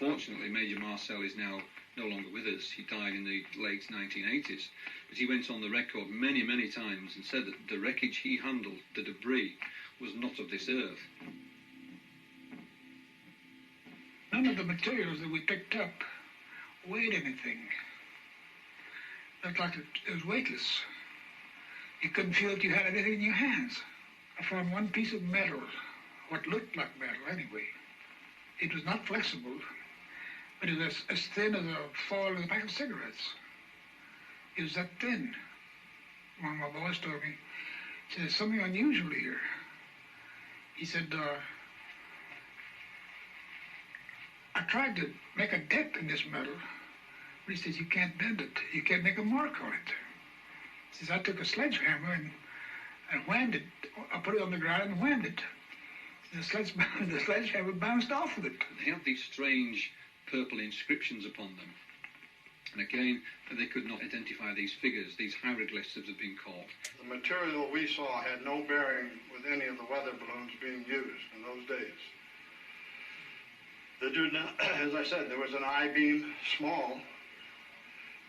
Unfortunately, Major Marcel is now no longer with us. He died in the late 1980s. But he went on the record many, many times and said that the wreckage he handled, the debris, was not of this earth. None of the materials that we picked up weighed anything. It looked like it was weightless. You couldn't feel that you had anything in your hands. I found one piece of metal, what looked like metal anyway. It was not flexible, but it was as thin as a foil in a pack of cigarettes. It was that thin. One of my boys told me, he said, there's something unusual here. He said, I tried to make a dent in this metal, but he says, you can't bend it. You can't make a mark on it. He says, I took a sledgehammer and whammed it. I put it on the ground and whammed it. The sledgehammer bounced off of it. They had these strange purple inscriptions upon them. And again, they could not identify these figures. These hieroglyphs have been called. The material we saw had no bearing with any of the weather balloons being used in those days. They do not, as I said, there was an I-beam, small,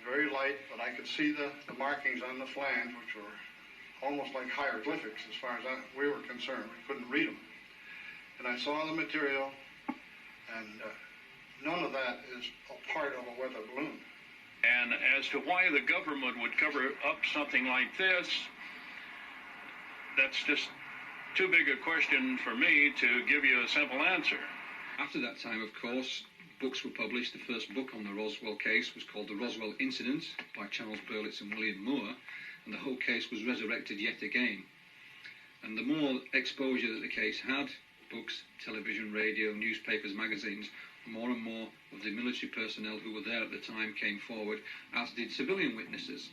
very light, but I could see the markings on the flange, which were almost like hieroglyphics as far as we were concerned. We couldn't read them. And I saw the material, and none of that is a part of a weather balloon. And as to why the government would cover up something like this, that's just too big a question for me to give you a simple answer. After that time, of course, books were published. The first book on the Roswell case was called The Roswell Incident by Charles Berlitz and William Moore, and the whole case was resurrected yet again. And the more exposure that the case had, books, television, radio, newspapers, magazines, more and more of the military personnel who were there at the time came forward, as did civilian witnesses.